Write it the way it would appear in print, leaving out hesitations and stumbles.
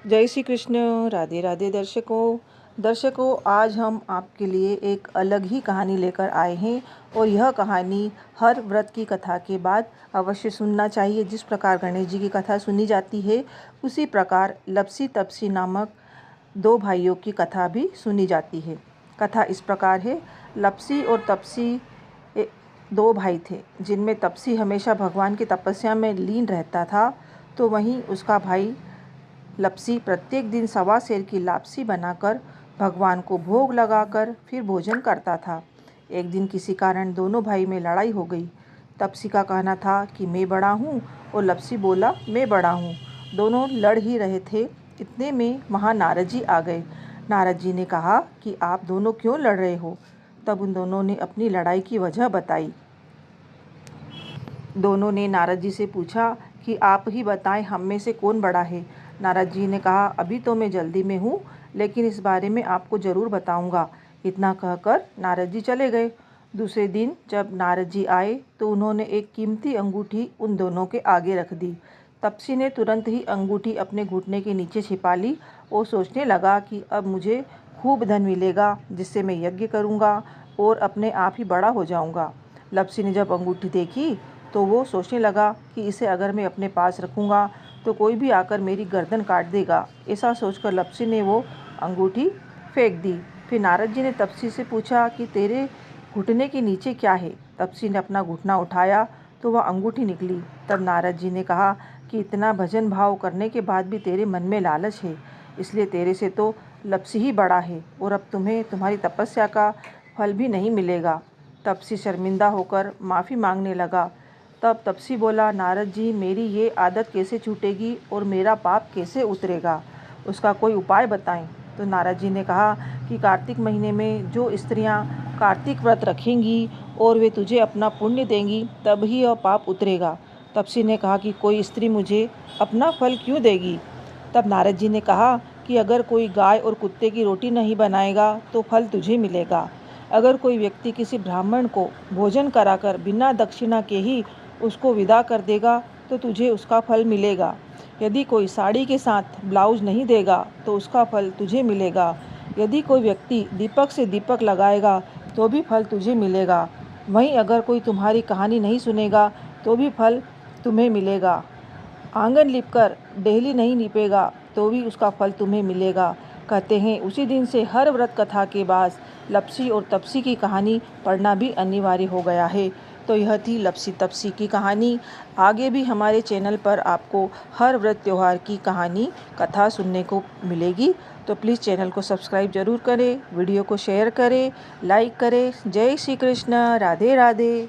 जय श्री कृष्ण। राधे राधे दर्शकों, आज हम आपके लिए एक अलग ही कहानी लेकर आए हैं और यह कहानी हर व्रत की कथा के बाद अवश्य सुनना चाहिए। जिस प्रकार गणेश जी की कथा सुनी जाती है उसी प्रकार लपसी तपसी नामक दो भाइयों की कथा भी सुनी जाती है। कथा इस प्रकार है। लपसी और तपसी दो भाई थे, जिनमें तपसी हमेशा भगवान की तपस्या में लीन रहता था, तो वहीं उसका भाई लपसी प्रत्येक दिन सवा सेर की लापसी बनाकर भगवान को भोग लगाकर फिर भोजन करता था। एक दिन किसी कारण दोनों भाई में लड़ाई हो गई। तपसी का कहना था कि मैं बड़ा हूँ और लपसी बोला मैं बड़ा हूँ। दोनों लड़ ही रहे थे, इतने में वहाँ नारद जी आ गए। नारद जी ने कहा कि आप दोनों क्यों लड़ रहे हो। तब उन दोनों ने अपनी लड़ाई की वजह बताई। दोनों ने नारद जी से पूछा कि आप ही बताएं, हम में से कौन बड़ा है। नारद जी ने कहा, अभी तो मैं जल्दी में हूँ, लेकिन इस बारे में आपको ज़रूर बताऊँगा। इतना कहकर नारद जी चले गए। दूसरे दिन जब नारद जी आए तो उन्होंने एक कीमती अंगूठी उन दोनों के आगे रख दी। तपसी ने तुरंत ही अंगूठी अपने घुटने के नीचे छिपा ली और सोचने लगा कि अब मुझे खूब धन मिलेगा, जिससे मैं यज्ञ करूँगा और अपने आप ही बड़ा हो जाऊँगा। लपसी ने जब अंगूठी देखी तो वो सोचने लगा कि इसे अगर मैं अपने पास रखूँगा तो कोई भी आकर मेरी गर्दन काट देगा। ऐसा सोचकर लपसी ने वो अंगूठी फेंक दी। फिर नारद जी ने तपसी से पूछा कि तेरे घुटने के नीचे क्या है। तपसी ने अपना घुटना उठाया तो वह अंगूठी निकली। तब नारद जी ने कहा कि इतना भजन भाव करने के बाद भी तेरे मन में लालच है, इसलिए तेरे से तो लपसी ही बड़ा है और अब तुम्हें तुम्हारी तपस्या का फल भी नहीं मिलेगा। तपसी शर्मिंदा होकर माफ़ी मांगने लगा। तब तपसी बोला, नारद जी, मेरी ये आदत कैसे छूटेगी और मेरा पाप कैसे उतरेगा, उसका कोई उपाय बताएं। तो नारद जी ने कहा कि कार्तिक महीने में जो स्त्रियां कार्तिक व्रत रखेंगी और वे तुझे अपना पुण्य देंगी, तब ही यह पाप उतरेगा। तपसी ने कहा कि कोई स्त्री मुझे अपना फल क्यों देगी। तब नारद जी ने कहा कि अगर कोई गाय और कुत्ते की रोटी नहीं बनाएगा तो फल तुझे मिलेगा। अगर कोई व्यक्ति किसी ब्राह्मण को भोजन कराकर बिना दक्षिणा के ही उसको विदा कर देगा तो तुझे उसका फल मिलेगा। यदि कोई साड़ी के साथ ब्लाउज नहीं देगा तो उसका फल तुझे मिलेगा। यदि कोई व्यक्ति दीपक से दीपक लगाएगा तो भी फल तुझे मिलेगा। वहीं अगर कोई तुम्हारी कहानी नहीं सुनेगा तो भी फल तुम्हें मिलेगा। आंगन लिपकर डेहली नहीं लिपेगा तो भी उसका फल तुम्हें मिलेगा। कहते हैं उसी दिन से हर व्रत कथा के बाद लपसी और तपसी की कहानी पढ़ना भी अनिवार्य हो गया है। तो यह थी लपसी तपसी की कहानी। आगे भी हमारे चैनल पर आपको हर व्रत त्यौहार की कहानी कथा सुनने को मिलेगी, तो प्लीज़ चैनल को सब्सक्राइब जरूर करें, वीडियो को शेयर करें, लाइक करें। जय श्री कृष्ण। राधे राधे।